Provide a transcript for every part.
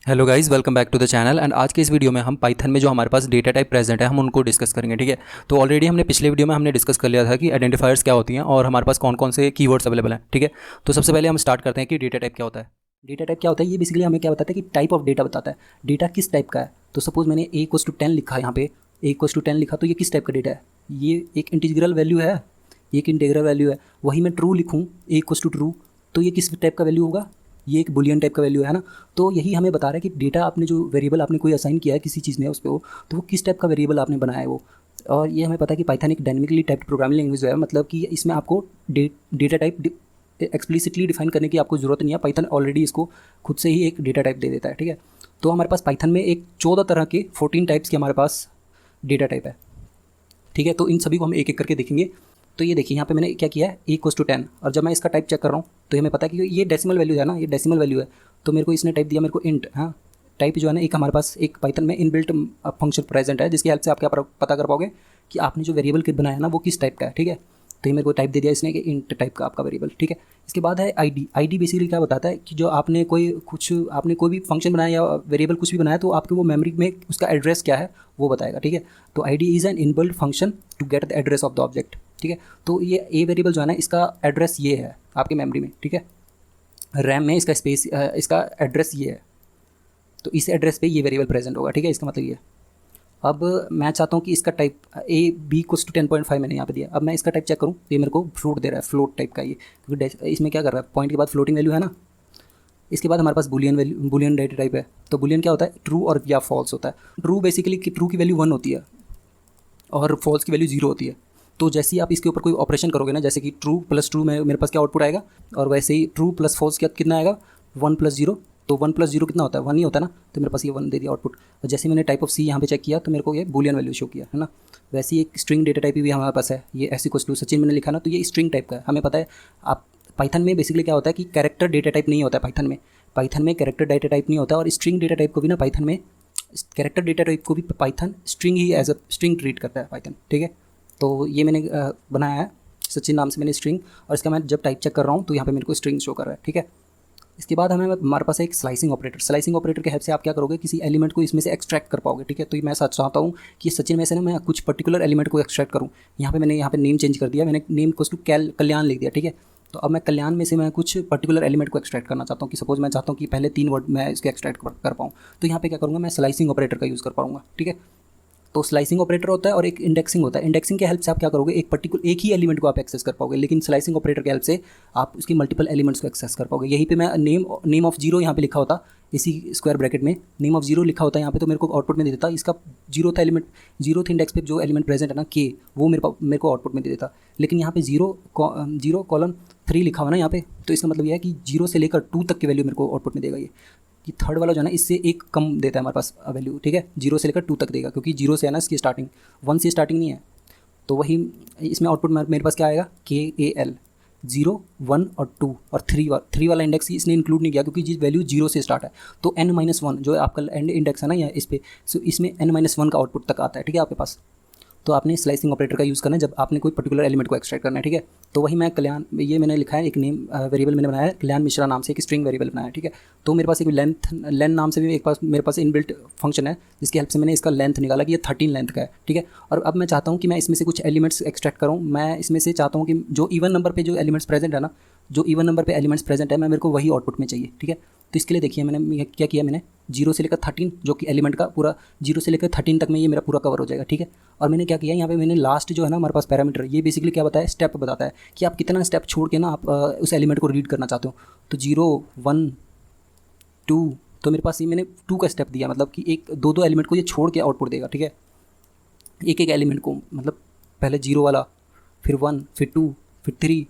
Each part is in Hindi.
Hello guys, welcome back to the channel. And आज के इस वीडियो में हम पाइथन में जो हमारे पास डेटा टाइप प्रेजेंट है हम उनको डिस्कस करेंगे। ठीक है, तो ऑलरेडी हमने पिछले वीडियो में हमने डिस्कस कर लिया था कि आइडेंटिफायर्स क्या होती हैं और हमारे पास कौन कौन से कीवर्ड्स अवेलेबल हैं। ठीक है, तो सबसे पहले हम स्टार्ट करते हैं कि डेटा टाइप क्या होता है। डेटा टाइप क्या होता है, ये बेसिकली हमें क्या बताता है कि टाइप ऑफ डेटा बताता है, डेटा किस टाइप का है। तो सपोज मैंने a इक्वस टू 10 लिखा है, यहाँ पे a इक्वस टू 10 लिखा, तो ये किस टाइप का डेटा है। ये एक इंटीग्रल वैल्यू है, ये एक इंटीग्रल वैल्यू है। वही मैं ट्रू लिखूँ a इक्वस टू ट्रू, तो ये किस टाइप का वैल्यू होगा, ये एक बुलियन टाइप का वैल्यू है ना। तो यही हमें बता रहा है कि डेटा आपने जो वेरिएबल आपने कोई असाइन किया है किसी चीज़ में उस पर, तो वो किस टाइप का वेरिएबल आपने बनाया है वो। और ये हमें पता है कि पाइथन एक डायनेमिकली टाइप्ड प्रोग्रामिंग लैंग्वेज है, मतलब कि इसमें आपको डेटा टाइप एक्सप्लिसिटली डिफाइन करने की आपको ज़रूरत नहीं है। पाइथन ऑलरेडी इसको खुद से ही एक डेटा टाइप दे देता है। ठीक है, तो हमारे पास पाइथन में एक 14 तरह के 14 टाइप्स के हमारे पास डेटा टाइप है। ठीक है, तो इन सभी को हम एक एक करके देखेंगे। तो ये देखिए यहाँ पे मैंने क्या किया है, a इक्वस टू 10, और जब मैं इसका टाइप चेक कर रहा हूँ तो हमें पता है कि ये डेसिमल वैल्यू है ना, ये डेसिमल वैल्यू है। तो मेरे को इसने टाइप दिया, मेरे को इंट, हाँ टाइप जो है ना, एक हमारे पास एक पाइथन में इनबिल्ट फंक्शन प्रेजेंट है जिसकी हेल्प से आप क्या पता कर पाओगे कि आपने जो वेरिएबल बनाया है ना वो किस टाइप का है। ठीक है, तो ये मेरे को टाइप दे दिया इसने कि इंट टाइप का आपका वेरिएबल। ठीक है, इसके बाद है आईडी बेसिकली क्या बताता है कि जो आपने कोई भी फंक्शन बनाया या वेरिएबल कुछ भी बनाया तो आपके वो मेमोरी में उसका एड्रेस क्या है वो बताएगा। ठीक है, तो ID is an inbuilt function to get the address of the object. ठीक है, तो ये ए वेरिएबल जो है ना, इसका एड्रेस ये है आपके मेमोरी में। ठीक है, रैम में इसका स्पेस, इसका एड्रेस ये है, तो इस एड्रेस पे ये वेरिएबल प्रेजेंट होगा। ठीक है, इसका मतलब ये। अब मैं चाहता हूँ कि इसका टाइप ए बी कुछ टू 10.5 मैंने यहाँ पे दिया। अब मैं इसका टाइप चेक करूँ तो ये मेरे को फ्लोट दे रहा है, फ्लोट टाइप का ये, क्योंकि इसमें क्या कर रहा है, पॉइंट के बाद फ्लोटिंग वैल्यू है ना। इसके बाद हमारे पास boolean value, boolean data type है। तो बुलियन क्या होता है, ट्रू और या फॉल्स होता है। ट्रू बेसिकली ट्रू की वैल्यू 1 होती है और फॉल्स की वैल्यू 0 होती है। तो जैसे ही आप इसके ऊपर कोई ऑपरेशन करोगे ना, जैसे कि ट्रू प्लस ट्रू में मेरे पास क्या आउटपुट आएगा, और वैसे ही ट्रू प्लस फॉल्स क्या कितना आएगा, 1 प्लस 0। तो 1 प्लस 0 कितना होता है, 1 ही होता है ना। तो मेरे पास ये 1 दे दिया आउटपुट। और जैसे मैंने टाइप ऑफ सी यहाँ पे चेक किया तो मेरे को ये बुलियन वैल्यू शो किया है ना। वैसे ही एक स्ट्रिंग डेटा टाइप भी हमारे पास है, ये ऐसी कुछ टू सचिन मैंने लिखा ना, तो ये स्ट्रिंग टाइप का है। हमें पता है आप पाइथन में बेसिकली क्या होता है कि कैरेक्टर डेटा टाइप नहीं होता है पाइथन में कैरेक्टर डेटा टाइप नहीं होता, और स्ट्रिंग डेटा टाइप को भी ना पाइथन में, कैरेक्टर डेटा टाइप को भी पाइथन स्ट्रिंग ही एज अ स्ट्रिंग ट्रीट करता है पाइथन। ठीक है, तो ये मैंने बनाया है सचिन नाम से मैंने स्ट्रिंग, और इसका मैं जब टाइप चेक कर रहा हूँ तो यहाँ पे मेरे को स्ट्रिंग शो कर रहा है। ठीक है, इसके बाद हमारे पास एक स्लाइसिंग ऑपरेटर के हेल्प से आप क्या करोगे, किसी एलिमेंट को इसमें से एक्सट्रैक्ट कर पाओगे। ठीक है, तो मैं चाहता हूँ कि सचिन में से ना मैं कुछ पर्टिकुलर एलिमेंट को एक्सट्रैक्ट करूँ। मैंने यहाँ पे नेम चेंज कर दिया, मैंने नेम को टू कल्याण लिख दिया। ठीक है, तो अब मैं कल्याण में से मैं कुछ पर्टिकुलर एलिमेंट को एक्सट्रैक्ट करना चाहता हूँ, कि सपोज मैं चाहता हूँ कि पहले 3 वर्ड मैं इसके एक्सट्रैक्ट कर पाऊँ। तो यहाँ पे क्या करूँगा, मैं स्लाइसिंग ऑपरेटर का यूज़ कर पाऊँगा। ठीक है, तो स्लाइसिंग ऑपरेटर होता है और एक इंडेक्सिंग होता है। इंडेक्सिंग के हेल्प से आप क्या करोगे, एक ही एलिमेंट को आप एक्सेस कर पाओगे, लेकिन स्लाइसिंग ऑपरेटर के हेल्प से आप उसकी मल्टीपल एलिमेंट्स को एक्सेस कर पाओगे। यहीं पे मैं नेम ऑफ जीरो यहाँ पे लिखा होता, इसी स्क्वायर ब्रैकेट में नेम ऑफ जीरो लिखा होता है यहाँ पे, तो मेरे को आउटपुट में दे देता इसका जीरो थे इंडेक्स पे जो एलिमेंट प्रेजेंट है ना के, वो मेरे को आउटपुट में दे देता। लेकिन यहाँ पे जीरो कॉलन 3 लिखा हुआ ना यहाँ पे, तो इसका मतलब यह है कि 0 से लेकर 2 तक की वैल्यू मेरे को आउटपुट में देगा ये थर्ड वाला जो है ना, इससे एक कम देता है हमारे पास वैल्यू। ठीक है, 0 से लेकर 2 तक देगा, क्योंकि 0 से है ना इसकी स्टार्टिंग, 1 से स्टार्टिंग नहीं है। तो वही इसमें आउटपुट मेरे पास क्या आएगा, KAL 0 1 और 2 और 3 वाला इंडेक्स इसने इंक्लूड नहीं किया, क्योंकि जिस वैल्यू 0 से स्टार्ट है। तो n-1 जो आपका एंड इंडेक्स है ना या इस पे, सो इसमें n-1 का आउटपुट तक आता है। ठीक है, आपके पास तो आपने स्लाइसिंग ऑपरेटर का यूज़ करना है जब आपने कोई पर्टिकुलर एलिमेंट को एक्सट्रैक्ट करना है। ठीक है, तो वही मैं कल्याण, ये मैंने लिखा है एक नेम वेरिएबल मैंने बनाया है, कल्याण मिश्रा नाम से एक स्ट्रिंग वेरिएबल बनाया है। ठीक है, तो मेरे पास एक लेंथ नाम से भी मेरे पास इनबिल्ट फंक्शन है, जिसकी हेल्प से मैंने इसका लेंथ निकाला कि ये 13 लेंथ का है। ठीक है, और अब मैं चाहता हूँ कि मैं इसमें से कुछ एलिमेंट्स एक्सट्रैक्ट करूँ। मैं इसमें से चाहता हूँ कि जो इवन नंबर पे जो एलिमेंट्स प्रेजेंट है ना, मेरे को वही आउटपुट में चाहिए। ठीक है, तो इसके लिए देखिए मैंने क्या किया, मैंने 0 से लेकर 13 जो कि एलिमेंट का पूरा 0 से लेकर 13 तक में ये मेरा पूरा कवर हो जाएगा। ठीक है, और मैंने क्या किया यहाँ पे, मैंने लास्ट जो है ना हमारे पास पैरामीटर, ये बेसिकली क्या बताया, स्टेप बताता है कि आप कितना स्टेप छोड़ के ना आप उस एलिमेंट को रीड करना चाहते हो। तो 0 1 2, तो मेरे पास ये मैंने 2 का स्टेप दिया, मतलब कि एक दो एलिमेंट को ये छोड़ के आउटपुट देगा। ठीक है, एक एलिमेंट को, मतलब पहले 0 वाला, फिर 1, फिर 2, फिर 3।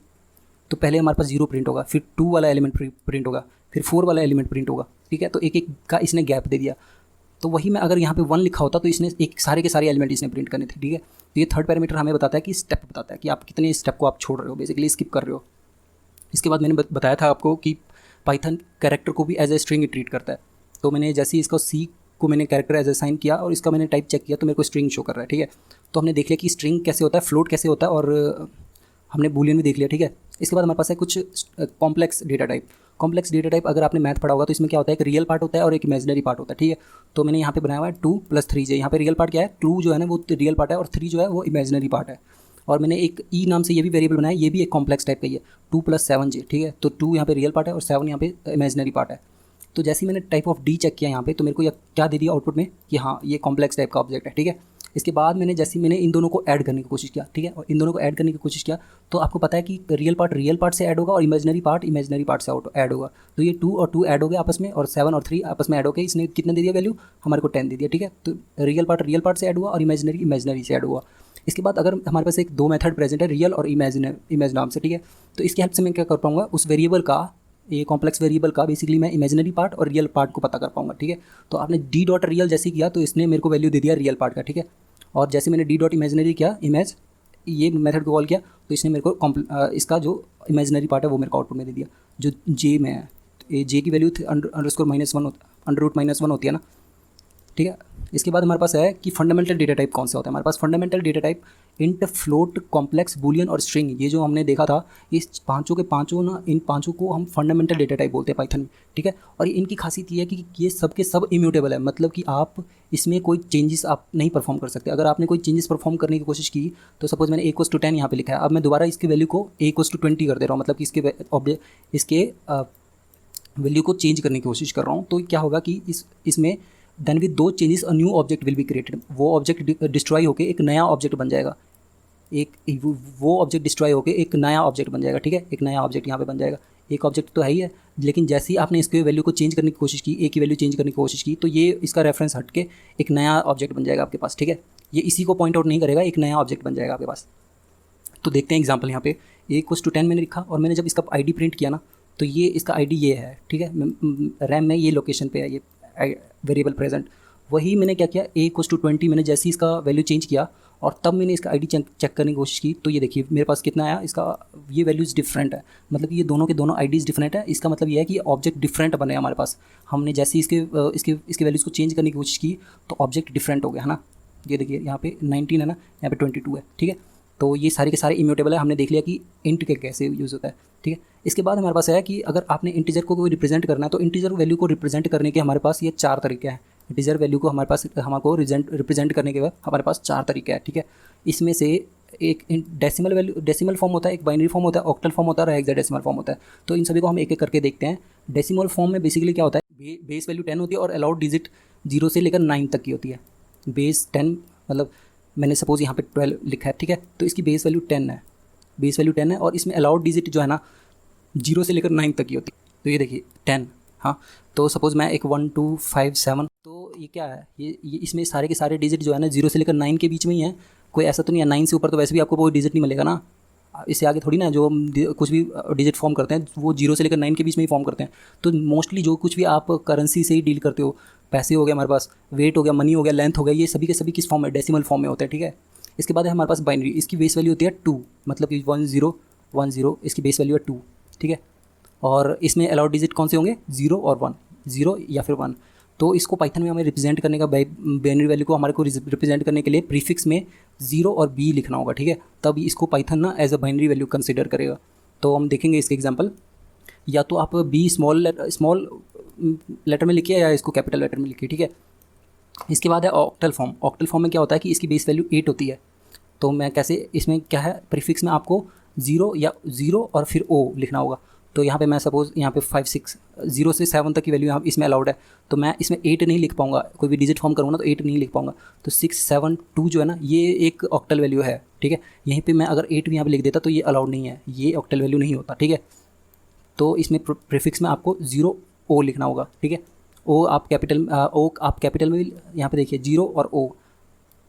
तो पहले हमारे पास 0 प्रिंट होगा, फिर 2 वाला एलिमेंट प्रिंट होगा, फिर 4 वाला एलिमेंट प्रिंट होगा। ठीक है, तो एक एक का इसने गैप दे दिया। तो वही मैं अगर यहाँ पे 1 लिखा होता तो इसने एक सारे के सारे एलिमेंट इसने प्रिंट करने थे। ठीक है, तो ये थर्ड पैरामीटर हमें बताता है कि स्टेप बताता है कि आप कितने स्टेप को आप छोड़ रहे हो, बेसिकली स्किप कर रहे हो। इसके बाद मैंने बताया था आपको कि पाइथन कैरेक्टर को भी एज ए स्ट्रिंग ट्रीट करता है। तो मैंने जैसे ही इसको सी को मैंने कैरेक्टर एज असाइन किया और इसका मैंने टाइप चेक किया तो मेरे को स्ट्रिंग शो कर रहा है। ठीक है, तो हमने देख लिया कि स्ट्रिंग कैसे होता है, फ्लोट कैसे होता है, और हमने बूलियन भी देख लिया, ठीक है। इसके बाद हमारे पास है कुछ complex data type. Complex data type अगर आपने मैथ पढ़ा होगा तो इसमें क्या होता है, एक रियल पार्ट होता है और एक इमेजिनरी पार्ट होता है, ठीक है। तो मैंने यहाँ पे बनाया हुआ है 2 + 3j। यहाँ पे रियल पार्ट क्या है, 2 जो है ना वो रियल पार्ट है और 3 जो है वो इमेजिनरी पार्ट है। और मैंने एक ई नाम से ये भी वेरिएबल बनाया, ये भी एक कॉम्प्लेक्स टाइप का ही है, 2 + 7j, ठीक है। तो 2 यहाँ पे रियल पार्ट है और 7 यहाँ पे इमेजिनरी पार्ट है। तो जैसे ही मैंने टाइप ऑफ डी चेक किया यहाँ पे, तो मेरे को क्या दे दिया आउटपुट में कि हाँ ये कॉम्प्लेक्स टाइप का ऑब्जेक्ट है, ठीक है। इसके बाद मैंने इन दोनों को ऐड करने की कोशिश किया, ठीक है। और इन दोनों को ऐड करने की कोशिश किया तो आपको पता है कि रियल पार्ट से ऐड होगा और इमेजिनरी पार्ट से ऐड होगा। तो ये 2 और 2 ऐड हो गए आपस में और 7 और 3 आपस में ऐड हो गए। इसने कितना दे दिया वैल्यू, हमारे को 10 दे दिया, ठीक है। तो रियल पार्ट से ऐड हुआ और इमेजिनरी से ऐड हुआ। इसके बाद अगर हमारे पास एक 2 मेथड प्रेजेंट है, रियल और इमेज नाम से, ठीक है। तो इसकी हेल्प से मैं क्या कर पाऊंगा, उस वेरिएबल का, ये कॉम्प्लेक्स वेरिएबल का बेसिकली मैं इमेजिनरी पार्ट और रियल पार्ट को पता कर पाऊंगा, ठीक है। तो आपने डी डॉट रियल जैसे किया तो इसने मेरे को वैल्यू दे दिया रियल पार्ट का, ठीक है। और जैसे मैंने डी डॉट इमेजिनरी किया, इमेज, ये मेथड को कॉल किया तो इसने मेरे को इसका जो इमेजिनरी पार्ट है वो मेरे को आउटपुट में दे दिया, जो जे में है। ये जे की वैल्यू _-1 होती है ना, ठीक है। इसके बाद हमारे पास है कि फंडामेंटल डेटा टाइप कौन सा होता है। हमारे पास fundamental data type int, float, complex, boolean और स्ट्रिंग, ये जो हमने देखा था, इस पांचों के पांचों ना, इन पांचों को हम फंडामेंटल डेटा टाइप बोलते हैं पाइथन में, ठीक है। और इनकी खासियत ये है कि ये सब के सब इम्यूटेबल है, मतलब कि आप इसमें कोई चेंजेस आप नहीं परफॉर्म कर सकते। अगर आपने कोई चेंजेस परफॉर्म करने की कोशिश की तो सपोज मैंने a = 10 यहाँ पे लिखा है, अब मैं दोबारा इसकी वैल्यू को a = 20 कर दे रहा हूँ, मतलब कि इसके वैल्यू को चेंज करने की कोशिश कर रहा हूँ। तो क्या होगा कि इसमें then with 2 changes a new object will be created. वो ऑब्जेक्ट डिस्ट्रॉय होकर एक नया ऑब्जेक्ट बन जाएगा, वो ऑब्जेक्ट डिस्ट्रॉय होकर एक नया ऑब्जेक्ट बन जाएगा, ठीक है। एक नया ऑब्जेक्ट यहाँ पे बन जाएगा। एक ऑब्जेक्ट तो है ही है, लेकिन जैसे ही आपने इसके वैल्यू को चेंज करने की कोशिश की, ए की वैल्यू चेंज करने की कोशिश की, तो ये इसका रेफरेंस हट के एक नया ऑब्जेक्ट बन जाएगा आपके पास, ठीक है। ये इसी को पॉइंट आउट नहीं करेगा, एक नया ऑब्जेक्ट बन जाएगा आपके पास। तो देखते हैं एग्जाम्पल यहाँ पे a = 10 मैंने लिखा और मैंने जब इसका ID प्रिंट किया ना, तो ये इसका ID ये है, ठीक है। रैम में ये लोकेशन पे है ये वेरिएबल प्रेजेंट। वही मैंने क्या किया, a = 20 मैंने जैसे ही इसका वैल्यू चेंज किया और तब मैंने इसका ID चेक करने की कोशिश की, तो ये देखिए मेरे पास कितना आया, इसका ये वैल्यूज़ डिफरेंट है, मतलब कि ये दोनों के दोनों IDs डिफरेंट है। इसका मतलब ये है कि ऑब्जेक्ट डिफरेंट बने हमारे पास। हमने जैसे ही इसके वैल्यूज़ को चेंज करने की कोशिश की तो ऑब्जेक्ट डिफरेंट हो गया, है ना। ये देखिए यहाँ पे 19 है ना, यहाँ पे 22 है, ठीक है। तो ये सारे के सारे इम्यूटेबल है। हमने देख लिया कि इंट के कैसे यूज़ होता है, ठीक है। इसके बाद हमारे पास है कि अगर आपने इंटीजर को कोई रिप्रेजेंट करना है तो इंटीजर वैल्यू को रिप्रेजेंट करने के हमारे पास ये 4 तरीके हैं। इंटीजर वैल्यू को हमको रिप्रेजेंट करने के हमारे पास 4 तरीके हैं, ठीक है। इसमें से एक डेसिमल फॉर्म होता है, एक बाइनरी फॉर्म होता है, ऑक्टल फॉर्म होता है और हेक्साडेसिमल फॉर्म होता है। तो इन सभी को हम एक एक करके देखते हैं। डेसिमल फॉर्म में बेसिकली क्या होता है, बेस वैल्यू 10 होती है और अलाउड डिजिट 0 से लेकर 9 तक की होती है। बेस 10 मतलब मैंने सपोज यहाँ पे 12 लिखा है, ठीक है। तो इसकी बेस वैल्यू 10 है और इसमें अलाउड डिजिट जो है ना 0 से लेकर 9 तक की होती है। तो ये देखिए 10, हाँ। तो सपोज़ मैं एक 1 2 5 7, तो ये क्या है, ये इसमें सारे के सारे डिजिट जो है ना 0 से लेकर 9 के बीच में ही है। कोई ऐसा तो नहीं है 9 से ऊपर तो वैसे भी आपको कोई डिजिट नहीं मिलेगा ना। इससे आगे थोड़ी ना, जो हम कुछ भी डिजिट फॉर्म करते हैं वो 0 से लेकर 9 के बीच में ही फॉर्म करते हैं। तो मोस्टली जो कुछ भी आप करेंसी से ही डील करते हो, पैसे हो गए हमारे पास, वेट हो गया, मनी हो गया, लेंथ हो गया, ये सभी के सभी किस फॉर्म में, डेसिमल फॉर्म में होते हैं, ठीक है। इसके बाद है हमारे पास बाइनरी, इसकी बेस वैल्यू होती है 2, मतलब कि 1 0 1 0, इसकी बेस वैल्यू है 2, ठीक है। और इसमें अलाउड डिजिट कौन से होंगे, 0 और 1, 0 या फिर 1। तो इसको पाइथन में हमें रिप्रेजेंट करने का, बाइनरी वैल्यू को हमारे को रिप्रेजेंट करने के लिए प्रीफिक्स में 0 और b लिखना होगा, ठीक है। तब इसको पाइथन ना as a binary value consider करेगा। तो हम देखेंगे इसके एग्जांपल, या तो आप b स्मॉल लेटर में लिखिए या इसको कैपिटल लेटर में लिखिए, ठीक है। इसके बाद है ऑक्टल फॉर्म। ऑक्टल फॉर्म में क्या होता है कि इसकी बेस वैल्यू 8 होती है। तो मैं कैसे, इसमें क्या है, प्रीफिक्स में आपको 0 और फिर o लिखना होगा। तो यहाँ पे मैं सपोज़ यहाँ पे 5 6 0 से 7 तक की वैल्यू यहाँ इसमें अलाउड है। तो मैं इसमें 8 नहीं लिख पाऊँगा, कोई भी डिजिट फॉर्म करूँगा तो 8 नहीं लिख पाऊँगा। तो 6 7 2 जो है ना, ये एक ऑक्टल वैल्यू है, ठीक है। यहीं पे मैं अगर 8 भी यहाँ पे लिख देता तो ये अलाउड नहीं है, ये ऑक्टल वैल्यू नहीं होता, ठीक है। तो इसमें प्रीफिक्स में आपको 0 o लिखना होगा, ठीक है। ओ आप कैपिटल में भी यहाँ पे देखिए 0 और o,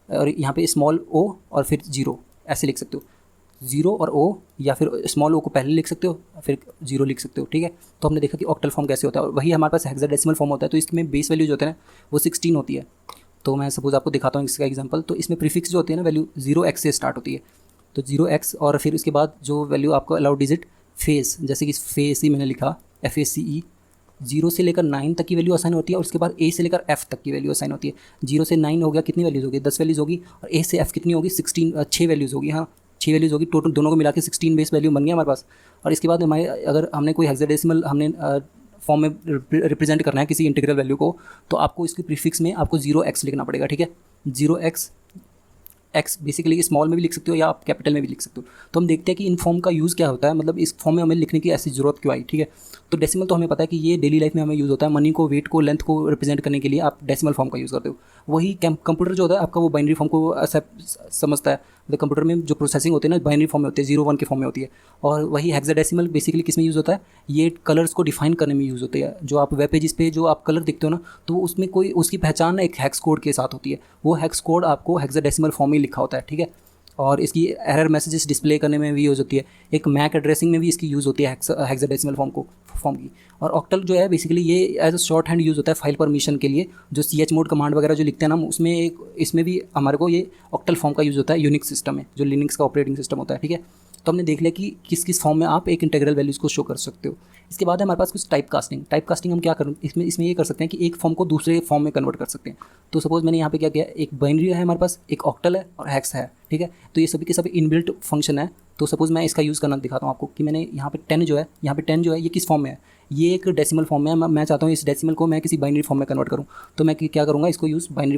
और यहाँ पे स्मॉल o और फिर 0 ऐसे लिख सकते हो। 0 और o, या फिर स्मॉल o को पहले लिख सकते हो फिर 0 लिख सकते हो, ठीक है। तो हमने देखा कि ऑक्टल फॉर्म कैसे होता है, और वही हमारे पास हेक्साडेसिमल फॉर्म होता है। तो इसमें बेस वैल्यू जो होता है ना वो 16 होती है। तो मैं सपोज आपको दिखाता हूँ इसका एग्जांपल। तो इसमें प्रीफिक्स जो होती है ना वैल्यू 0x से स्टार्ट होती है। तो 0x और फिर उसके बाद जो वैल्यू आपको अलाउड डिजिट फेस, जैसे कि फेस ही मैंने लिखा FACE, 0 से लेकर 9 तक की वैल्यू असाइन होती है। और उसके बाद A से लेकर F तक की वैल्यू असाइन होती है। 0 से 9 हो गया, कितनी वैल्यूज़ होगी, 10 वैल्यूज़ होगी। और A से F कितनी होगी, 6 वैल्यूज़ होगी, हाँ। 6 वैल्यूज़ होगी टोटल, दोनों को मिला के 16 बेस वैल्यू बन गया हमारे पास। और इसके बाद हमारे अगर हमने कोई हेक्साडेसिमल हमने फॉर्म में रिप्रेजेंट करना है किसी इंटीग्रल वैल्यू को, तो आपको इसके प्रीफिक्स में आपको 0x लिखना पड़ेगा, ठीक है। 0x बेसिकली स्मॉल में भी लिख सकते हो या आप कैपिटल में भी लिख सकते हो। तो हम देखते हैं कि इन फॉर्म का यूज़ क्या होता है, मतलब इस फॉर्म में हमें लिखने की ऐसी ज़रूरत क्यों आई, ठीक है। तो डेसिमल तो हमें पता है कि ये डेली लाइफ में हमें यूज़ होता है, मनी को, वेट को, लेंथ को रिप्रेजेंट करने के लिए आप डेसिमल फॉर्म का यूज़ करते हो। वही कंप्यूटर जो होता है आपका वो बाइनरी फॉर्म को एक्सेप्ट समझता है। मतलब कंप्यूटर में जो प्रोसेसिंग होती है ना बाइनरी फॉर्म में होती है, 0-1 के फॉर्म में होती है। और वही हेक्साडेसिमल बेसिकली किस में यूज़ होता है, ये कलर्स को डिफाइन करने में यूज़ होती है। जो आप वेब पेजेस पे जो आप कलर देखते हो ना, तो उसमें कोई उसकी पहचान एक हेक्स कोड के साथ होती है, वो हेक्स कोड आपको हेक्साडेसिमल फॉर्म में लिखा होता है, ठीक है। और इसकी एरर मैसेजेस डिस्प्ले करने में भी यूज़ होती है। एक मैक एड्रेसिंग में भी इसकी यूज़ होती है हेक्साडेसिमल फॉर्म की। और ऑक्टल जो है बेसिकली ये as a short hand use होता है फाइल परमिशन के लिए। जो chmod कमांड वगैरह जो लिखते हैं ना हम, उसमें इसमें भी हमारे को ये ऑक्टल फॉर्म का यूज़ होता है यूनिक्स सिस्टम में, जो लिनक्स का ऑपरेटिंग सिस्टम होता है, ठीक है। तो हमने देख लिया कि किस किस फॉर्म में आप एक इंटीग्रल वैल्यूज़ को शो कर सकते हो। इसके बाद है हमारे पास कुछ टाइप कास्टिंग हम क्या कर इसमें ये कर सकते हैं कि एक फॉर्म को दूसरे फॉर्म में कन्वर्ट कर सकते हैं। तो सपोज मैंने यहाँ पे क्या किया, एक बाइनरी है हमारे पास, एक ऑक्टल है और हेक्स है, ठीक है। तो ये सभी के सभी इनबिल्ट फंक्शन है। तो सपोज मैं इसका यूज़ करना दिखाता हूँ आपको कि मैंने यहाँ पे 10 जो है ये किस फॉर्म में है, ये एक डेसिमल फॉर्म में है। मैं चाहता हूँ इस डेसिमल को मैं किसी बाइनरी फॉर्म में कन्वर्ट करूँ। तो मैं क्या करूँगा, इसको यूज़ बाइनरी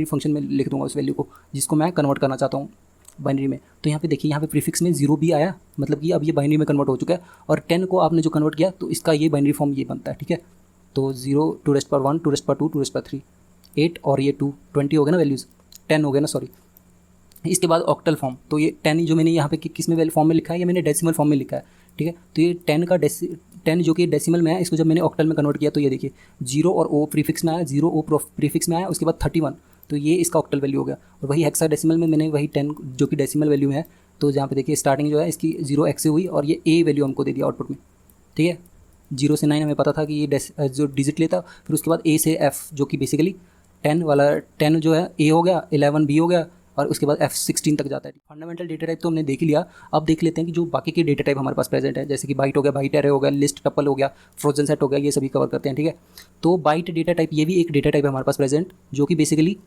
फंक्शन में लिख दूँगा उस वैल्यू को जिसको मैं कन्वर्ट करना चाहता हूँ बाइनरी में। तो यहाँ पे देखिए, यहाँ पे प्रीफिक्स में 0 भी आया, मतलब कि अब ये बाइनरी में कन्वर्ट हो चुका है। और 10 को आपने जो कन्वर्ट किया तो इसका ये बाइनरी फॉर्म ये बनता है, ठीक है। तो 0 2^1 2^2 2^3 8 और ये 2 20 हो गया ना वैल्यूज़, 10 हो गया ना, सॉरी। इसके बाद ऑक्टल फॉर्म, तो ये 10 जो मैंने यहाँ पे किस में फॉर्म में लिखा है, ये मैंने डेसिमल फॉर्म में लिखा है, ठीक है। तो ये 10 जो कि डेसिमल में है, इसको जब मैंने ऑक्टल में कन्वर्ट किया तो ये देखिए 0 और O प्रीफिक्स में आया, 0 O प्रीफिक्स में आया, उसके बाद 31, तो ये इसका ऑक्टल वैल्यू हो गया। और वही हेक्साडेसिमल में मैंने वही 10 जो कि डेसिमल वैल्यू में है, तो जहाँ पे देखिए स्टार्टिंग जो है इसकी 0x से हुई और ये A वैल्यू हमको दे दिया आउटपुट में, ठीक है। 0 से 9 हमें पता था कि ये जो डिजिट लेता, फिर उसके बाद A से F जो कि बेसिकली 10 वाला 10 जो है A हो गया, 11 B हो गया और उसके बाद F16 तक जाता है। फंडामेंटल डेटा टाइप तो हमने देख ही लिया। अब देख लेते हैं कि जो बाकी के डेटा टाइप हमारे पास प्रेजेंट है, जैसे कि बाइट हो गया, बाइट एरे हो गया, लिस्ट टपल हो गया, फ्रोजन सेट हो गया, ये सभी कवर करते हैं, ठीक है। तो बाइट डेटा टाइप ये भी एक डेटा टाइप है हमारे पास प्रेजेंट, जो कि बेसिकली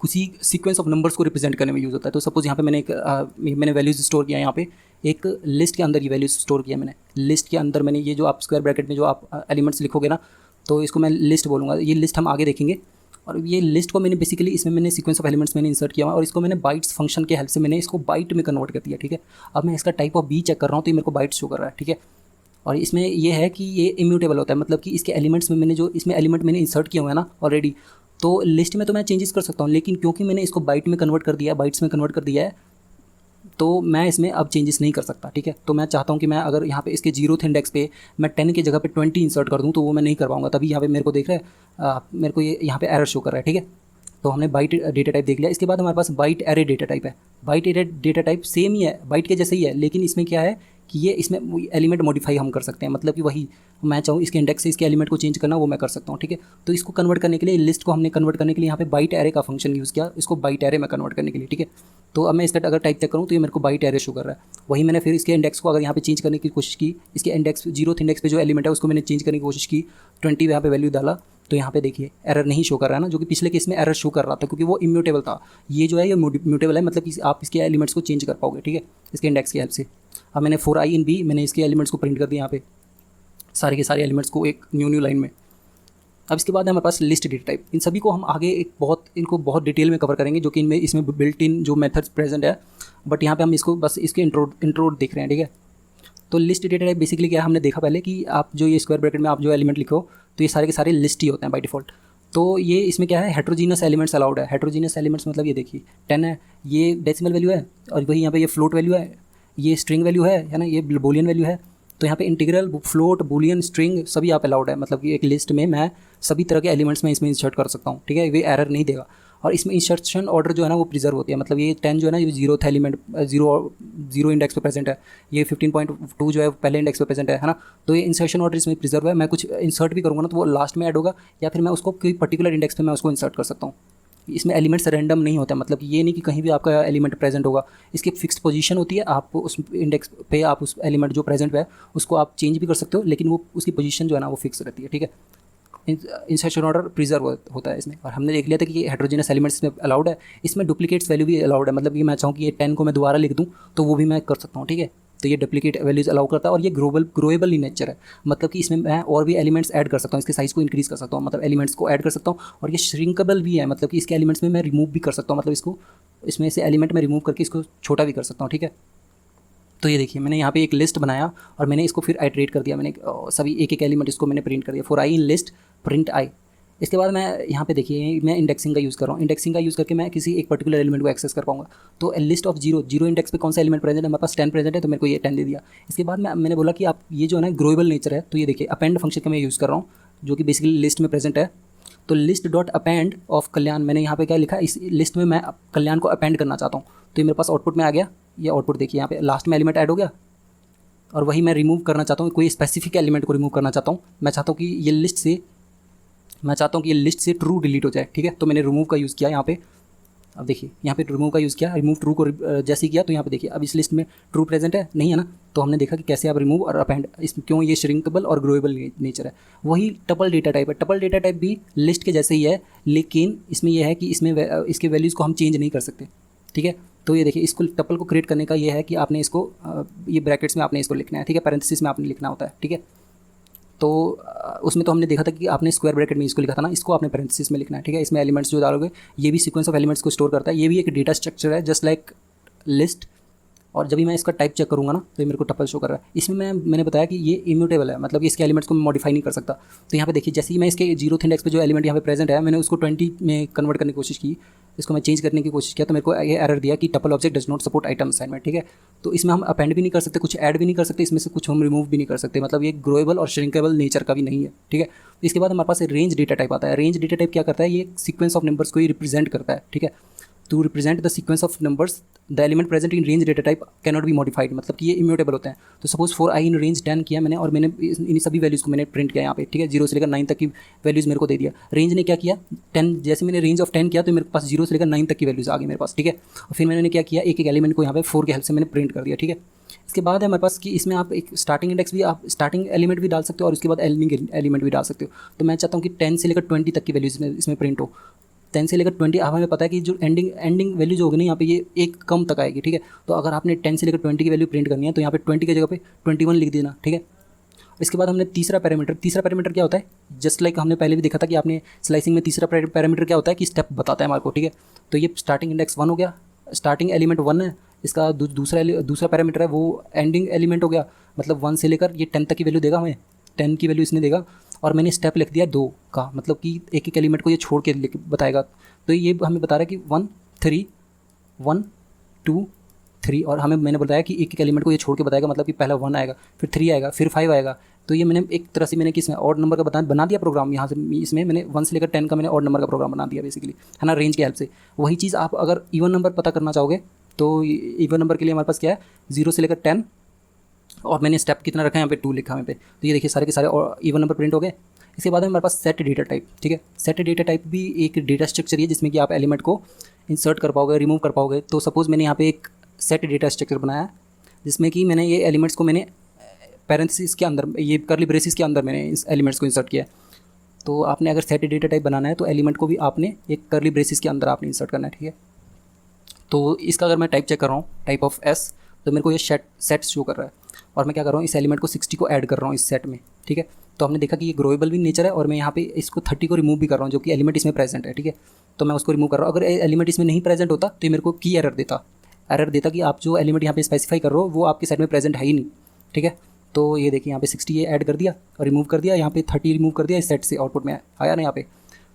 किसी सीक्वेंस ऑफ नंबर्स को रिप्रेजेंट करने में यूज़ होता है। तो सपोज यहाँ पे मैंने वैल्यूज स्टोर किया, यहाँ पे एक लिस्ट के अंदर ये वैल्यूज स्टोर किया मैंने। लिस्ट के अंदर मैंने ये जो आप स्क्वायर ब्रैकेट में जो आप एलिमेंट्स लिखोगे ना, तो इसको मैं लिस्ट बोलूँगा। ये लिस्ट हम आगे देखेंगे। और ये लिस्ट को मैंने बेसिकली इसमें मैंने सीक्वेंस ऑफ एलिमेंट्स मैंने इंसर्ट किया हुआ और इसको मैंने बाइट्स फंक्शन के हेल्प से मैंने इसको बाइट में कन्वर्ट कर दिया, ठीक है। अब मैं इसका टाइप ऑफ बी चेक कर रहा हूँ तो ये मेरे को बाइट शो कर रहा है, ठीक है। और इसमें ये है कि ये इम्यूटेबल होता है, मतलब कि इसके एलिमेंट्स में मैंने जो इसमें एलिमेंट मैंने इंसर्ट किया हुआ है ना ऑलरेडी, तो लिस्ट में तो मैं चेंजेस कर सकता हूँ, लेकिन क्योंकि मैंने इसको बाइट में कन्वर्ट कर दिया है, बाइट्स में कन्वर्ट कर दिया है, तो मैं इसमें अब चेंजेस नहीं कर सकता, ठीक है। तो मैं चाहता हूँ कि मैं अगर यहाँ पे इसके 0th इंडेक्स पे मैं 10 की जगह पे 20 इंसर्ट कर दूँ, तो वो मैं नहीं कर पाऊँगा। तभी यहाँ पे मेरे को देख रहा है मेरे को ये यहाँ पे एरर शो कर रहा है, ठीक है। तो हमने बाइट डेटा टाइप देख लिया। इसके बाद हमारे पास बाइट एरे डेटा टाइप है। Byte array data type same ही है, बाइट के जैसे ही है, लेकिन इसमें क्या है कि ये इसमें एलिमेंट मॉडिफाई हम कर सकते हैं, मतलब कि वही मैं चाहूँ इसके इंडेक्स से इसके एलिमेंट को चेंज करना, वो मैं कर सकता हूँ, ठीक है। तो इसको कन्वर्ट करने के लिए, लिस्ट को हमने कन्वर्ट करने के लिए यहाँ पे बाइट एरे का फंक्शन यूज़ किया, इसको बाइट एरे में कन्वर्ट करने के लिए, ठीक है। तो अब मैं इसका अगर टाइप चेक करूँ तो ये मेरे को बाइट एरे शो कर रहा है। वही मैंने फिर इसके इंडेक्स को अगर यहाँ पे चेंज करने की कोशिश की, इसके इंडेक्स 0th इंडेक्स पे जो एलिमेंट है उसको मैंने चेंज करने की कोशिश की, 20 यहाँ पे वैल्यू डाला, तो यहाँ पे देखिए एरर नहीं शो कर रहा है ना, जो कि पिछले केस में एरर शो कर रहा था क्योंकि वो इम्यूटेबल था। ये जो है ये म्यूटेबल है, मतलब कि आप इसके एलिमेंट्स को चेंज कर पाओगे, ठीक है, इसके इंडेक्स की हेल्प से। अब मैंने 4i in b मैंने इसके एलिमेंट्स को प्रिंट कर दिया यहाँ पे, सारे के सारे एलिमेंट्स को एक न्यू लाइन में। अब इसके बाद है हमारे पास लिस्ट डेटा टाइप। इन सभी को हम आगे इनको बहुत डिटेल में कवर करेंगे, जो कि इसमें बिल्ट इन जो मेथड्स प्रेजेंट है, बट यहाँ पे हम इसको बस इसके इंट्रो देख रहे हैं, ठीक है। तो लिस्ट डेटा टाइप बेसिकली क्या है, हमने देखा पहले कि आप जो ये स्क्वायर ब्रैकेट में आप जो एलिमेंट लिखो तो ये सारे के सारे लिस्ट ही होते हैं बाय डिफ़ॉल्ट। तो ये इसमें क्या है, हेट्रोजीनियस एलिमेंट्स अलाउड है। हेट्रोजीनियस एलिमेंट्स मतलब ये देखिए 10 है, ये डेसिमल वैल्यू है, और वही यहाँ पे ये फ्लोट वैल्यू है, ये स्ट्रिंग वैल्यू है ना, ये बूलियन वैल्यू है। तो यहाँ पे इंटीग्रल, फ्लोट, बूलियन, स्ट्रिंग सभी आप अलाउड है, मतलब कि एक लिस्ट में मैं सभी तरह के एलिमेंट्स में इसमें इंसर्ट कर सकता हूँ, ठीक है। ये एरर नहीं देगा। और इसमें इंसर्शन ऑर्डर जो है ना वो प्रिजर्व होती है, मतलब ये 10 जो है ना ये 0th एलिमेंट 0 इंडेक्स पे प्रेजेंट है, ये 15.2 जो है पहले इंडेक्स पे प्रेजेंट है ना। तो ये इंसर्शन ऑर्डर इसमें प्रिजर्व है। मैं कुछ इंसर्ट भी करूँगा ना तो वो लास्ट में ऐड होगा, या फिर मैं उसको कोई पर्टिकुलर इंडेक्स पे मैं उसको इंसर्ट कर सकता हूँ। इसमें एलिमेंट्स रैंडम नहीं होता, मतलब ये नहीं कि कहीं भी आपका एलिमेंट प्रेजेंट होगा, इसकी फिक्स्ड पोजीशन होती है। आप उस इंडेक्स पे आप उस एलिमेंट जो प्रेजेंट है उसको आप चेंज भी कर सकते हो, लेकिन वो उसकी पोजीशन जो है ना वो फिक्स रहती है, ठीक है। इंसर्शन ऑर्डर प्रिजर्व होता है इसमें। और हमने देख लिया था कि ये हेट्रोजेनस एलिमेंट्स इसमें अलाउड है, इसमें डुप्लीकेट्स वैल्यू भी अलाउड है, मतलब कि मैं चाहूँ कि ये 10 को मैं दोबारा लिख दूँ तो वो भी मैं कर सकता हूँ, ठीक है। तो ये डुप्लीकेट वैल्यूज अलाउ करता है और ये ग्रोएबल इन नेचर है, मतलब कि इसमें मैं और भी एलिमेंट्स ऐड कर सकता हूँ, इसके साइज़ को इंक्रीज़ कर सकता हूँ, मतलब एलिमेंट्स को ऐड कर सकता हूँ। और ये श्रिंकेबल भी है, मतलब कि इसके एलिमेंट्स में मैं रिमूव भी कर सकता हूँ, मतलब इसको इसमें से एलिमेंट में रिमूव करके इसको छोटा भी कर सकता हूँ, ठीक है। तो ये देखिए मैंने यहाँ पे एक लिस्ट बनाया और मैंने इसको फिर आइट्रेट कर दिया, मैंने सभी एक एक एलिमेंट इसको मैंने प्रिंट कर दिया, for I in list print I. इसके बाद मैं यहाँ पे देखिए मैं इंडेक्सिंग का यूज़ कर रहा हूँ, इंडेक्सिंग का यूज़ करके मैं किसी एक पर्टिकुलर एलिमेंट को एक्सेस कर पाऊंगा। तो लिस्ट ऑफ जीरो इंडेक्स पे कौन सा एलिमेंट प्रेजेंट है, मेरे पास 10 प्रेजेंट है तो मेरे को ये 10 दे दिया। इसके बाद मैंने बोला कि आप ये जो है ना ग्रोएबल नेचर है, तो ये देखिए अपेंड फंक्शन का मैं यूज़ कर रहा हूँ जो कि बेसिकली लिस्ट में प्रेजेंट है। तो लिस्ट डॉट अपेंड ऑफ कल्याण, मैंने यहाँ पे क्या लिखा, इस लिस्ट में मैं कल्याण को अपेंड करना चाहता हूँ। तो ये मेरे पास आउटपुट में आ गया, ये आउटपुट देखिए यहाँ पे लास्ट में एलिमेंट ऐड हो गया। और वही मैं रिमूव करना चाहता हूँ, कोई स्पेसिफिक एलिमेंट को रिमूव करना चाहता हूँ, मैं चाहता हूँ कि ये लिस्ट से ट्रू डिलीट हो जाए, ठीक है। तो मैंने रिमूव का यूज़ किया यहाँ पे, अब देखिए यहाँ पे रिमूव का यूज़ किया, रिमूव ट्रू को जैसे ही किया तो यहाँ पे देखिए अब इस लिस्ट में ट्रू प्रेजेंट है नहीं है ना, तो हमने देखा कि कैसे आप रिमूव और अपेंड, इसमें क्यों ये श्रिंकेबल और ग्रोएबल नेचर है। वही टपल डेटा टाइप है, टपल डेटा टाइप भी लिस्ट के जैसे ही है, लेकिन इसमें यह है कि इसमें इसके वैल्यूज़ को हम चेंज नहीं कर सकते, ठीक है। तो ये देखिए इसको टपल को क्रिएट करने का ये है कि आपने इसको ये ब्रैकेट्स में आपने इसको लिखना है, ठीक है, पैरेंथेसिस में आपने लिखना होता है, ठीक है। तो उसमें तो हमने देखा था कि आपने स्क्वायर ब्रैकेट में इसको लिखा था ना, इसको आपने पैरेंथेसिस में लिखना है, ठीक है। इसमें एलिमेंट्स जो डालोगे ये भी सीक्वेंस ऑफ एलिमेंट्स को स्टोर करता है, ये भी एक डेटा स्ट्रक्चर है जस्ट लाइक लिस्ट। और जब भी मैं इसका टाइप चेक करूँगा ना तो ये मेरे को टपल शो कर रहा है। इसमें मैंने बताया कि ये इम्यूटेबल है, मतलब इसके एलिमेंट्स को मैं मॉडिफाई नहीं कर सकता। तो यहाँ पे देखिए जैसे ही मैं इसके 0th इंडेक्स पे जो एलिमेंट यहाँ पे प्रेजेंट है मैंने उसको 20 में कन्वर्ट करने की कोशिश की, इसको मैं चेंज करने की कोशिश किया तो मेरे को ये एरर दिया कि tuple object does not support item assignment, ठीक है। तो इसमें हम अपेंड भी नहीं कर सकते, कुछ ऐड भी नहीं कर सकते, इसमें से कुछ हम रिमूव भी नहीं कर सकते, मतलब ये ग्रोएबल और श्रिंकेबल नेचर का भी नहीं है, ठीक है। इसके बाद हमारे पास रेंज डेटा टाइप आता है। रेंज डेटा टाइप क्या करता है, ये सीक्वेंस ऑफ नंबर्स को ही रिप्रेजेंट करता है, ठीक है। To represent the sequence of numbers the element present in range data type can not be modified, मतलब कि ये इम्यूटेबल होते हैं। तो suppose for I in range 10 किया मैंने और मैंने इन सभी वैल्यूज़ को मैंने प्रिंट किया यहाँ पे, ठीक है। 0 से लेकर 9 तक की वैल्यूज़ मेरे को दे दिया। रेंज ने क्या किया 10, जैसे मैंने रेंज ऑफ 10 किया तो मेरे पास 0 से लेकर 9 तक की वैल्यूज़ आ गई मेरे पास, ठीक है। और फिर मैंने क्या किया एक एक एलिमेंट को यहाँ पे 4 के हेल्प से मैंने प्रिंट कर दिया, ठीक है। इसके बाद है हमारे पास कि इसमें आप एक स्टार्टिंग इंडेक्स भी, आप स्टार्टिंग एलिमेंट भी डाल सकते हो और उसके बाद एंडिंग एलिमेंट भी डाल सकते हो। तो मैं चाहता हूँ कि 10 से लेकर 20 तक की वैल्यूज़ इसमें प्रिंट हो। 10 से लेकर 20, अब हमें पता है कि जो एंडिंग वैल्यू जो होगी ना यहाँ पे ये एक कम तक आएगी, ठीक है। तो अगर आपने 10 से लेकर 20 की वैल्यू प्रिंट करनी है तो यहाँ पे 20 की जगह पे 21 लिख देना, ठीक है। इसके बाद हमने तीसरा पैरामीटर क्या होता है, जस्ट लाइक हमने पहले भी देखा था कि आपने स्लाइसिंग में तीसरा पैरामीटर क्या होता है कि स्टेप बताता है हमारे को, ठीक है। तो ये स्टार्टिंग इंडेक्स 1 हो गया, स्टार्टिंग एलिमेंट 1 है, इसका दूसरा पैरामीटर है वो एंडिंग एलिमेंट हो गया, मतलब 1 से लेकर ये 10 तक की वैल्यू देगा, हमें 10 की वैल्यू इसने देगा। और मैंने स्टेप लिख दिया 2 का, मतलब कि एक एक एलिमेंट को ये छोड़ के बताएगा। तो ये हमें बता रहा है कि 1 3 1 2 3, और हमें मैंने बताया कि एक एक एलिमेंट को ये छोड़ के बताएगा, मतलब कि पहला 1 आएगा, फिर 3 आएगा, फिर 5 आएगा। तो ये मैंने एक तरह से मैंने किसमें ऑड नंबर का बना दिया प्रोग्राम, यहाँ से इसमें मैंने 1 से लेकर 10 का मैंने ऑड नंबर का प्रोग्राम बना दिया बेसिकली, है ना, रेंज की हेल्प से। वही चीज़ आप अगर इवन नंबर पता करना चाहोगे तो इवन नंबर के लिए हमारे पास क्या है 0 से लेकर 10, और मैंने स्टेप कितना रखा है यहाँ पे 2 लिखा है यहाँ पे। तो ये देखिए सारे के सारे इवन नंबर प्रिंट हो गए। इसके बाद हमारे पास सेट डेटा टाइप, ठीक है। सेट डेटा टाइप भी एक डेटा स्ट्रक्चर है जिसमें कि आप एलिमेंट को इंसर्ट कर पाओगे, रिमूव कर पाओगे। तो सपोज़ मैंने यहाँ पे एक सेट डेटा स्ट्रक्चर बनाया जिसमें कि मैंने ये एलिमेंट्स को मैंने पैरेंथेसिस के अंदर, ये कर्ली ब्रेसिस के अंदर मैंने इस एलिमेंट्स को इंसर्ट किया। तो आपने अगर सेट डेटा टाइप बनाना है तो एलिमेंट को भी आपने एक कर्ली ब्रेसिस के अंदर आपने इंसर्ट करना है, ठीक है। तो इसका अगर मैं टाइप चेक कर रहा हूँ टाइप ऑफ एस, तो मेरे को ये सेट शो कर रहा है और मैं क्या कर रहा हूँ इस एलिमेंट को 60 को ऐड कर रहा हूँ इस सेट में, ठीक है। तो हमने देखा कि ये ग्रोएबल भी नेचर है और मैं यहाँ पे इसको 30 को रिमूव भी कर रहा हूँ जो कि एलिमेंट इसमें प्रेजेंट है, ठीक है। तो मैं उसको रिमूव कर रहा हूँ। अगर एलिमेंट इसमें नहीं प्रेजेंट होता तो ये मेरे को की एरर देता कि आप जो एलिमेंट यहाँ पे स्पेसिफाई कर रहे हो वो आपके सेट में प्रेजेंट है ही नहीं, ठीक है। तो ये देखिए यहाँ पे 60 ये ऐड कर दिया और रिमूव कर दिया, यहाँ पे 30 रिमूव कर दिया, इस सेट से आउटपुट में आया ना यहाँ पे।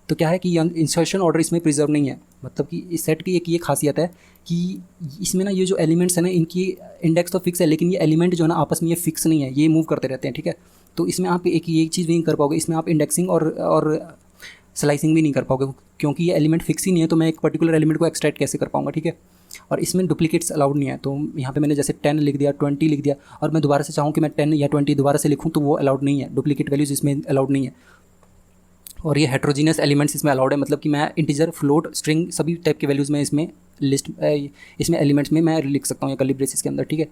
तो क्या है कि इंसर्शन ऑर्डर इसमें प्रिजर्व नहीं है, मतलब कि इस सेट की एक ये खासियत है कि इसमें ना ये जो एलिमेंट्स हैं ना इनकी इंडेक्स तो फिक्स है, लेकिन ये एलिमेंट जो है ना आपस में ये फिक्स नहीं है, ये मूव करते रहते हैं, ठीक है। तो इसमें आप एक ये चीज़ भी नहीं कर पाओगे, इसमें आप इंडेक्सिंग और स्लाइसिंग भी नहीं कर पाओगे क्योंकि ये एलिमेंट फिक्स ही नहीं है। तो मैं एक पर्टिकुलर एलिमेंट को एक्सट्रैक्ट कैसे कर पाऊंगा, ठीक है। और इसमें डुप्लीकेट्स अलाउड नहीं है। तो यहाँ पे मैंने जैसे 10 लिख दिया, 20 लिख दिया, और मैं दोबारा से चाहूँ कि मैं 10 या 20 दोबारा से लिखूँ तो वो अलाउड नहीं है, डुप्लीकेट वैल्यूज़ इसमें अलाउड नहीं है। और ये हेट्रोजीनियस एलिमेंट्स इसमें अलाउड है, मतलब कि मैं इंटीजर, फ्लोट, स्ट्रिंग सभी टाइप के वैल्यूज़ में इसमें एलिमेंट्स में मैं लिख सकता हूँ या कर्ली ब्रेसिस के अंदर, ठीक है।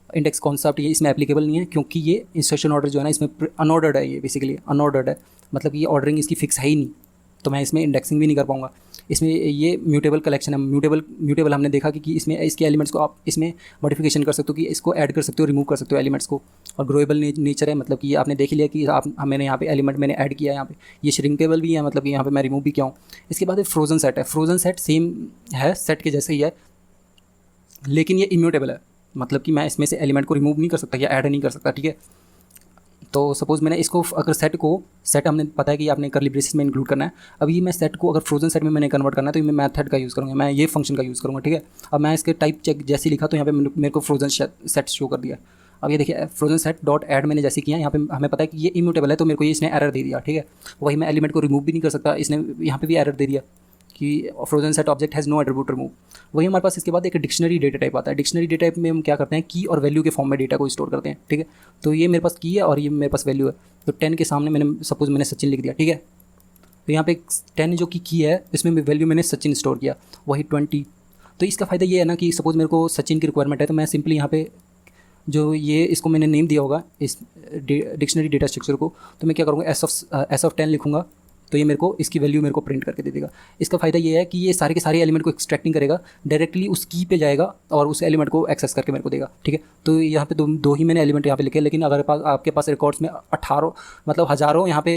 इंडेक्स कॉन्सेप्ट ये इसमें एप्लीकेबल नहीं है, क्योंकि ये इंस्ट्रक्शन ऑर्डर जो है ना इसमें अनऑर्डर्ड है, ये बेसिकली अनऑर्डर्ड है, मतलब कि ये ऑर्डरिंग इसकी फिक्स है ही नहीं, तो मैं इसमें इंडेक्सिंग भी नहीं कर पाऊंगा। इसमें ये म्यूटेबल कलेक्शन है, म्यूटेबल हमने देखा कि इसमें इसके एलिमेंट्स को आप इसमें मॉडिफिकेशन कर सकते हो, कि इसको ऐड कर सकते हो, रिमूव कर सकते हो एलिमेंट्स को। और ग्रोएबल नेचर है, मतलब कि आपने देख लिया कि आप मैंने यहाँ पे एलिमेंट मैंने ऐड किया है, यहाँ पे ये श्रिंकेबल भी है, मतलब कि यहाँ पे मैं रिमूव भी किया हूँ। इसके बाद फ्रोजन सेट है, फ्रोजन सेट सेम है, सेट के जैसे ही है, लेकिन ये इम्यूटेबल है, मतलब कि मैं इसमें से एलिमेंट को रिमूव नहीं कर सकता या ऐड नहीं कर सकता, ठीक है। तो सपोज़ मैंने इसको अगर सेट हमने पता है कि आपने कर्ली ब्रेसेस में इंक्लूड करना है, अभी मैं सेट को अगर फ्रोजन सेट में मैंने कन्वर्ट करना है तो मैं मेथड का यूज़ करूँगा, मैं ये फंक्शन का यूज़ करूँगा, ठीक है। अब मैं इसके टाइप चेक जैसे लिखा तो यहाँ पे मेरे को फ्रोजन सेट शो कर दिया। अब ये देखिए फ्रोजन सेट डॉट ऐड मैंने जैसे किया, यहाँ पे हमें पता है कि ये इम्यूटेबल है, तो मेरे को ये इसने एरर दे दिया, ठीक है। वही मैं एलिमेंट को रिमूव भी नहीं कर सकता, इसने यहाँ पे भी एरर दे दिया कि frozen set object has no attribute remove. वही हमारे पास इसके बाद एक डिक्शनरी डेटा टाइप आता है। डिक्शनरी डेटा टाइप में हम क्या करते हैं, की और वैल्यू के फॉर्म में डेटा को स्टोर करते हैं, ठीक है। तो ये मेरे पास की है और ये मेरे पास वैल्यू है। तो 10 के सामने मैंने सचिन लिख दिया, ठीक है। तो यहाँ पे 10 जो की है इसमें वैल्यू मैंने सचिन स्टोर किया, वही 20। तो इसका फ़ायदा ये है ना कि सपोज़ मेरे को सचिन की रिक्वायरमेंट है, तो मैं सिंपली यहाँ पे जो ये इसको मैंने नेम दिया होगा इस डिक्शनरी डेटा स्ट्रक्चर को, तो मैं क्या करूँगा, एस ऑफ 10 लिखूँगा, तो ये मेरे को इसकी वैल्यू मेरे को प्रिंट करके दे देगा। इसका फ़ायदा ये है कि ये सारे के सारे एलिमेंट को एक्सट्रैक्टिंग करेगा, डायरेक्टली उस की पे जाएगा और उस एलिमेंट को एक्सेस करके मेरे को देगा, ठीक है। तो यहाँ पे दो ही मैंने एलिमेंट यहाँ पे लिखे, लेकिन अगर आपके पास रिकॉर्ड्स में 18 मतलब हज़ारों यहाँ पे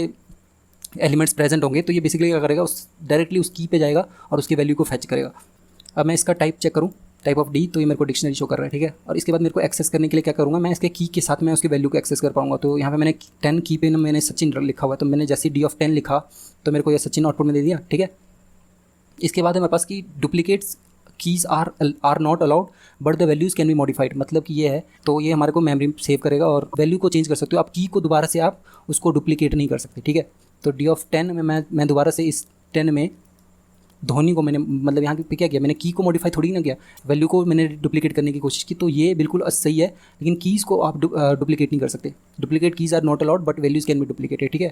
एलिमेंट्स प्रेजेंट होंगे, तो ये बेसिकली क्या करेगा, डायरेक्टली उस की पे जाएगा और उसकी वैल्यू को फैच करेगा। अब मैं इसका टाइप चेक करूँ, टाइप ऑफ डी, तो ये मेरे को डिक्शनरी शो कर रहा है, ठीक है। और इसके बाद मेरे को एक्सेस करने के लिए क्या करूँगा, मैं इसके की के साथ मैं उसकी वैल्यू को एक्सेस कर पाऊँगा। तो यहाँ पे मैंने 10 की पे मैंने सचिन लिखा हुआ है, तो मैंने जैसे डी ऑफ 10 लिखा तो मेरे को ये सचिन आउटपुट में दे दिया, ठीक है। इसके बाद है मेरे पास की duplicates keys are not allowed but the values can be modified, मतलब कि ये है, तो ये हमारे को मेमोरी सेव करेगा और वैल्यू को चेंज कर सकते हो आप, की को दोबारा से आप उसको डुप्लीकेट नहीं कर सकते, ठीक है। तो डी ऑफ 10 में मैं दोबारा से इस 10 में धोनी को मैंने मतलब यहाँ पे क्या किया, मैंने की को मॉडिफाई थोड़ी ना किया, वैल्यू को मैंने डुप्लीकेट करने की कोशिश की, तो ये बिल्कुल सही है। लेकिन कीज़ को आप डुप्लीकेट नहीं कर सकते, duplicate keys are not allowed but values can be duplicated, ठीक है।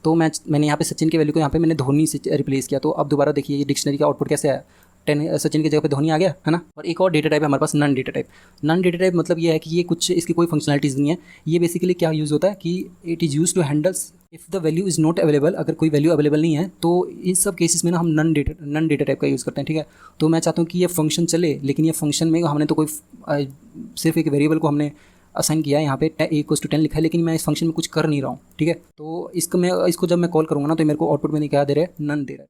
तो मैंने यहाँ पे सचिन के वैल्यू को यहाँ पे मैंने धोनी से रिप्लेस किया। तो अब दोबारा देखिए ये डिक्शनरी का आउटपुट कैसे आया, 10 सचिन की जगह पे धोनी आ गया, है ना। और एक और डेटा टाइप है हमारे पास, none data type. None data type मतलब ये है कि ये कुछ इसकी कोई फंक्शनलिटीज़ नहीं है, ये बेसिकली क्या यूज़ होता है कि it is use to handles if the value is not available, अगर कोई वैल्यू अवेलेबल नहीं है तो इन सब केसेस में ना हम नन डेटा टाइप का यूज़ करते हैं, ठीक है। तो मैं चाहता हूँ कि ये फंक्शन चले, लेकिन ये फंक्शन में हमने तो कोई सिर्फ एक वेरिएबल को हमने असाइन किया है, यहाँ पे a=10 लिखा है, लेकिन मैं इस फंक्शन में कुछ कर नहीं रहा हूँ, ठीक है। तो इसको जब मैं कॉल करूँगा ना तो मेरे को आउटपुट में क्या दे रहा है, नन दे रहा है।